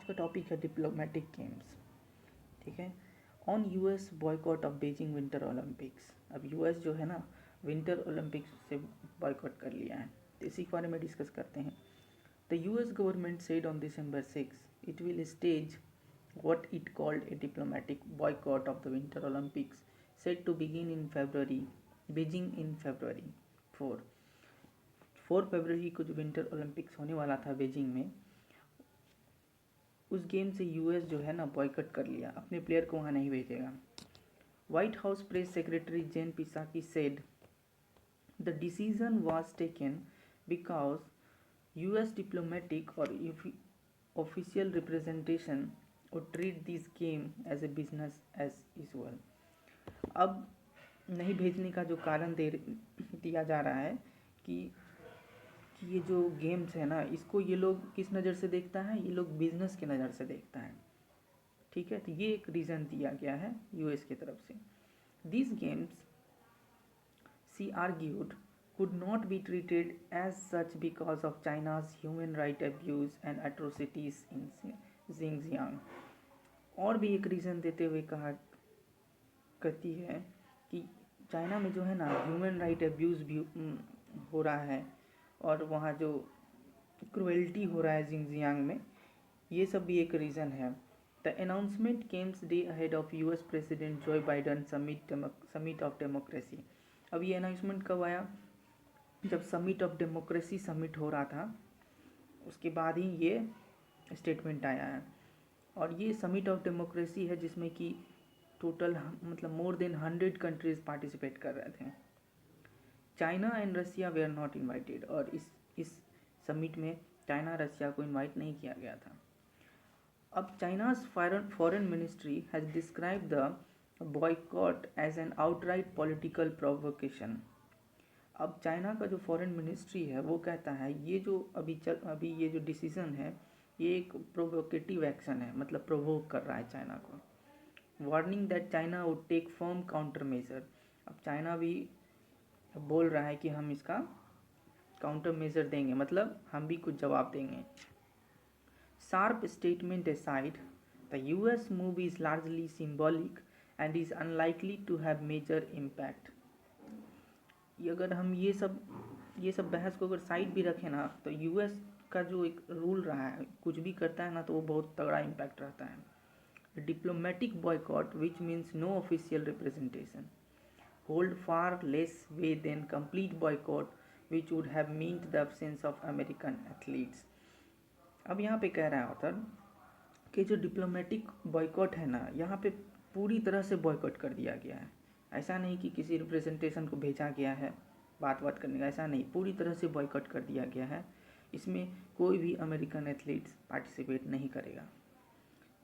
आज का टॉपिक है डिप्लोमेटिक गेम्स। ठीक है। On US boycott of Beijing winter Olympics. अब यूएस जो है ना विंटर ओलंपिक्स से बॉयकॉट कर लिया है, तो इसी के बारे में डिस्कस करते हैं। The US government said on December 6 it will stage what it called a diplomatic boycott of the Winter Olympics, set to begin in February, Beijing in February 4 फरवरी को जो विंटर ओलंपिक्स होने वाला था बीजिंग में, उस game से US जो है ना बॉयकट कर लिया, अपने प्लेयर को वहाँ नहीं भेजेगा। White House press secretary Jen Psaki said the decision was taken because US diplomatic और official representation would treat this game as a business as usual। अब नहीं भेजने का जो कारण दिया जा रहा है कि ये जो गेम्स है ना, इसको ये लोग किस नज़र से देखता है, ये लोग बिजनेस की नज़र से देखता है। ठीक है, तो ये एक रीज़न दिया गया है यूएस की तरफ से। These games, she argued, could not be treated as such because of China's human rights abuse and atrocities in Xinjiang। और भी एक रीज़न देते हुए कहती है कि चाइना में जो है ना ह्यूमन राइट अब्यूज़ भी हो रहा है, और वहाँ जो क्रुएल्टी हो रहा है जिंगजियांग में, ये सब भी एक रीज़न है। The announcement Kemps day ahead of US president जो बाइडन समिट ऑफ डेमोक्रेसी। अब ये अनाउंसमेंट कब आया? जब समिट ऑफ डेमोक्रेसी समिट हो रहा था, उसके बाद ही ये स्टेटमेंट आया है। और ये समिट ऑफ डेमोक्रेसी है जिसमें कि टोटल मतलब मोर देन 100 कंट्रीज़ पार्टिसिपेट कर रहे थे। China and Russia they are not invited, और इस समिट में चाइना रसिया को इनवाइट नहीं किया गया था। अब China's foreign ministry has describe the boycott as an outright political provocation. अब चाइना का जो फॉरेन मिनिस्ट्री है वो कहता है ये जो अभी ये जो डिसीज़न है ये एक प्रोवोकेटिव एक्शन है, मतलब प्रोवोक कर रहा है चाइना को। Warning that China would take firm counter measure. अब चाइना भी बोल रहा है कि हम इसका काउंटर मेजर देंगे, मतलब हम भी कुछ जवाब देंगे। Sharp statement aside, the US move is largely symbolic and is unlikely to have major impact. अगर हम ये सब बहस को अगर साइड भी रखें ना, तो यूएस का जो एक रूल रहा है, कुछ भी करता है ना तो वो बहुत तगड़ा इम्पैक्ट रहता है। Diplomatic boycott which means no official representation hold far less weight than complete boycott which would have meant the absence of American athletes। अब यहाँ पे कह रहा है ऑथर कि जो डिप्लोमेटिक बॉयकॉट है ना, यहाँ पे पूरी तरह से बॉयकॉट कर दिया गया है। ऐसा नहीं कि किसी रिप्रेजेंटेशन को भेजा गया है बात करने का, ऐसा नहीं, पूरी तरह से बॉयकॉट कर दिया गया है। इसमें कोई भी अमेरिकन एथलीट्स पार्टिसिपेट नहीं करेगा।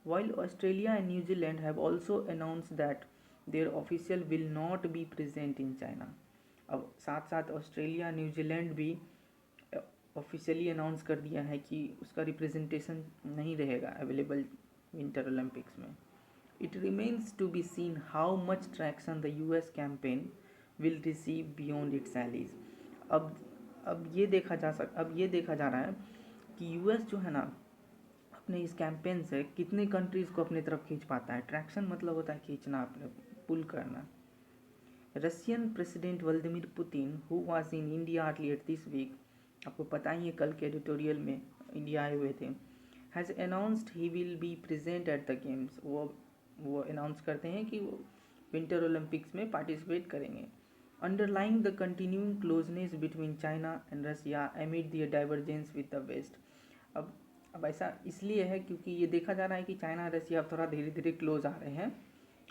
While Australia and New Zealand have also announced that their official will not be present in China। अब साथ साथ ऑस्ट्रेलिया न्यूजीलैंड भी ऑफिशियली अनाउंस कर दिया है कि उसका रिप्रेजेंटेशन नहीं रहेगा अवेलेबल विंटर ओलंपिक्स में। It remains to be seen how much traction the US campaign will receive beyond its allies. अब ये देखा जा रहा है कि यूएस जो है ना अपने इस कैंपेन से कितने कंट्रीज़ को अपनी तरफ खींच पाता है। ट्रैक्शन मतलब होता है खींचना, अपने पुल करना। Russian president Vladimir Putin who was in India earlier this week, आपको पता ही है कल के एडिटोरियल में इंडिया आए हुए थे, has announced he will be present at the games. वो अनाउंस करते हैं कि वो विंटर ओलंपिक्स में पार्टिसिपेट करेंगे। Underlining the continuing closeness between China and Russia amid the divergence with the west. अब ऐसा इसलिए है क्योंकि ये देखा जा रहा है कि चाइना और रसिया अब थोड़ा धीरे धीरे क्लोज आ रहे हैं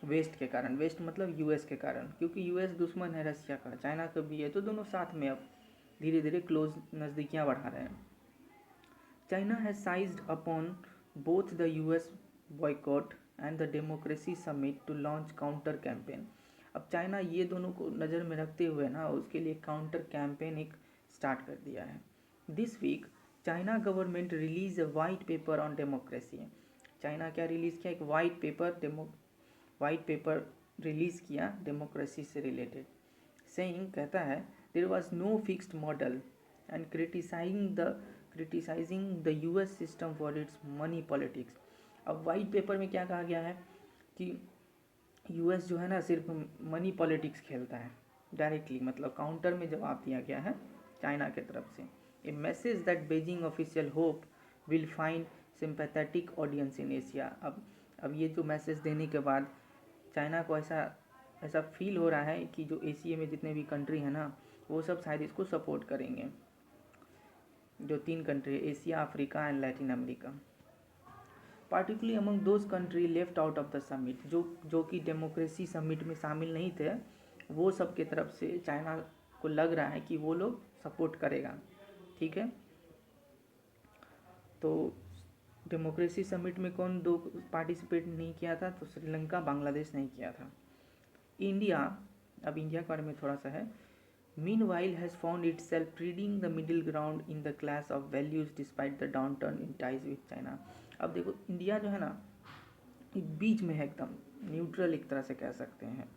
वेस्ट के कारण। वेस्ट मतलब यूएस के कारण, क्योंकि यूएस दुश्मन है रसिया का, चाइना का भी है, तो दोनों साथ में अब धीरे धीरे क्लोज नज़दीकियाँ बढ़ा रहे हैं। China has seized upon both the US boycott and the democracy summit to launch counter campaign. अब चाइना ये दोनों को नज़र में रखते हुए ना उसके लिए काउंटर कैंपेन एक स्टार्ट कर दिया है। This week China government release a white paper on democracy. China क्या रिलीज़ किया? एक वाइट पेपर रिलीज़ किया डेमोक्रेसी से रिलेटेड। सेइंग कहता है there was no fixed model and criticising the US system for its money politics. अब white paper में क्या कहा गया है कि यूएस जो है ना सिर्फ मनी पॉलिटिक्स खेलता है डायरेक्टली, मतलब काउंटर में जवाब दिया गया है चाइना की तरफ से। A message that Beijing official hope will find sympathetic audience in Asia. अब ये जो मैसेज देने के बाद चाइना को ऐसा फील हो रहा है कि जो एशिया में जितने भी कंट्री हैं ना वो सब शायद इसको सपोर्ट करेंगे। जो 3 कंट्री है, Asia, Africa and Latin America, particularly among those country left out of the summit, जो कि डेमोक्रेसी समिट में शामिल नहीं थे, वो सब के तरफ से चाइना को लग रहा है कि वो लोग सपोर्ट करेगा। ठीक है, तो डेमोक्रेसी समिट में कौन 2 पार्टिसिपेट नहीं किया था? तो श्रीलंका, बांग्लादेश नहीं किया था। इंडिया, अब इंडिया के बारे में थोड़ा सा है। Meanwhile has found itself treading the middle ground in the clash of values despite the downturn in ties with China। अब देखो इंडिया जो है ना बीच में है, एकदम न्यूट्रल एक तरह से कह सकते हैं।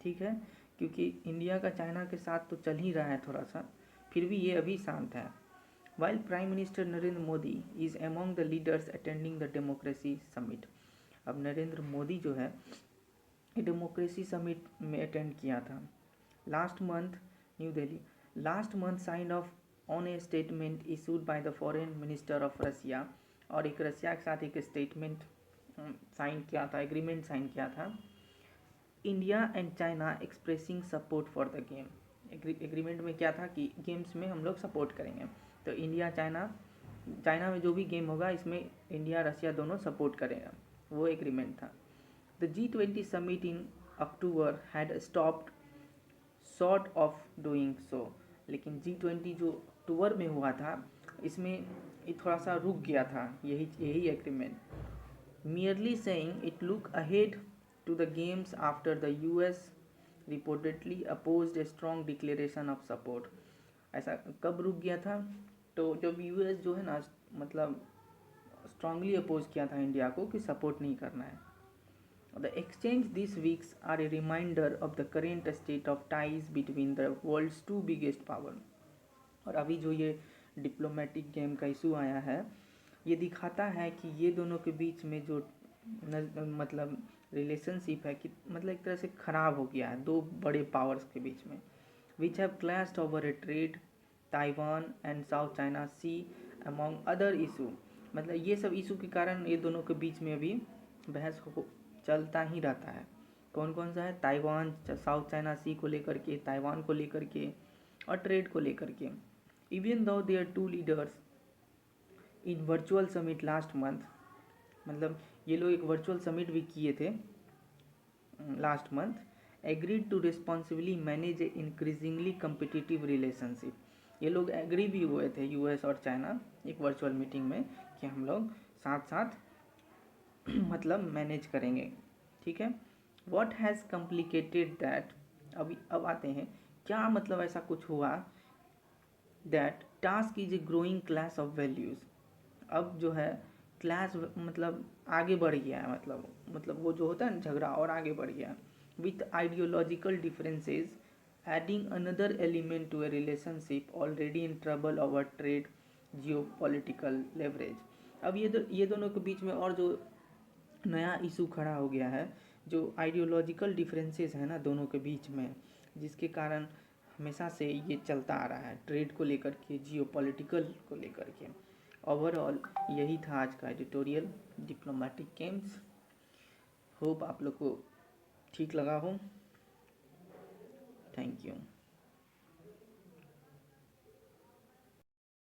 ठीक है, क्योंकि इंडिया का चाइना के साथ तो चल ही रहा है थोड़ा सा, फिर भी ये अभी शांत है। While Prime Minister Narendra Modi is among the leaders attending the democracy summit। अब नरेंद्र मोदी जो है डेमोक्रेसी समिट में अटेंड किया था last month New Delhi. Last month sign off on a statement issued by the foreign minister of Russia, और एक रसिया के साथ एक स्टेटमेंट साइन किया था, एग्रीमेंट साइन किया था। India and China expressing support for the game. Agreement में क्या था कि गेम्स में हम लोग सपोर्ट करेंगे, तो इंडिया चाइना में जो भी गेम होगा इसमें इंडिया रसिया दोनों सपोर्ट करेगा, वो एग्रीमेंट था। The G20 summit in October had stopped short of doing so. लेकिन G20 जो अक्टूबर में हुआ था इसमें ये थोड़ा सा रुक गया था, यही agreement. merely saying it look ahead to the games after the US reportedly opposed a strong declaration of support। ऐसा कब रुक गया था? तो जब यूएस जो है ना मतलब स्ट्रांगली अपोज किया था इंडिया को कि सपोर्ट नहीं करना है। The exchange these weeks are a reminder of the current state of ties between the world's 2 biggest power। और अभी जो ये डिप्लोमेटिक गेम का इशू आया है ये दिखाता है कि ये दोनों के बीच में जो मतलब रिलेशनशिप है कि मतलब एक तरह से ख़राब हो गया है 2 बड़े पावर्स के बीच में। Which have clashed over a trade, Taiwan and South China Sea among other issue. मतलब ये सब इशू के कारण ये दोनों के बीच में अभी बहस चलता ही रहता है। कौन कौन सा है? ताइवान, साउथ चाइना सी को लेकर के, ताइवान को लेकर के और ट्रेड को लेकर के। Even though their 2 leaders in virtual summit last month, मतलब ये लोग एक वर्चुअल समिट भी किए थे last month, agreed to responsibly manage a increasingly competitive relationship. ये लोग एग्री भी हुए थे यूएस और चाइना एक वर्चुअल मीटिंग में कि हम लोग साथ साथ मतलब मैनेज करेंगे। ठीक है, वॉट हैज़ कॉम्प्लिकेटेड दैट। अब आते हैं क्या मतलब ऐसा कुछ हुआ that task is a growing class of values. अब जो है क्लास मतलब आगे बढ़ गया है, मतलब वो जो होता है ना झगड़ा और आगे बढ़ गया with ideological differences adding another element to a relationship already in trouble over trade geopolitical leverage. अब ये दोनों के बीच में और जो नया इशू खड़ा हो गया है, जो आइडियोलॉजिकल डिफरेंसेस है ना दोनों के बीच में, जिसके कारण हमेशा से ये चलता आ रहा है ट्रेड को लेकर के, जियोपॉलिटिकल को लेकर के। ओवरऑल यही था आज का एडिटोरियल डिप्लोमेटिक गेम्स। होप आप लोग को ठीक लगा हो। Thank you.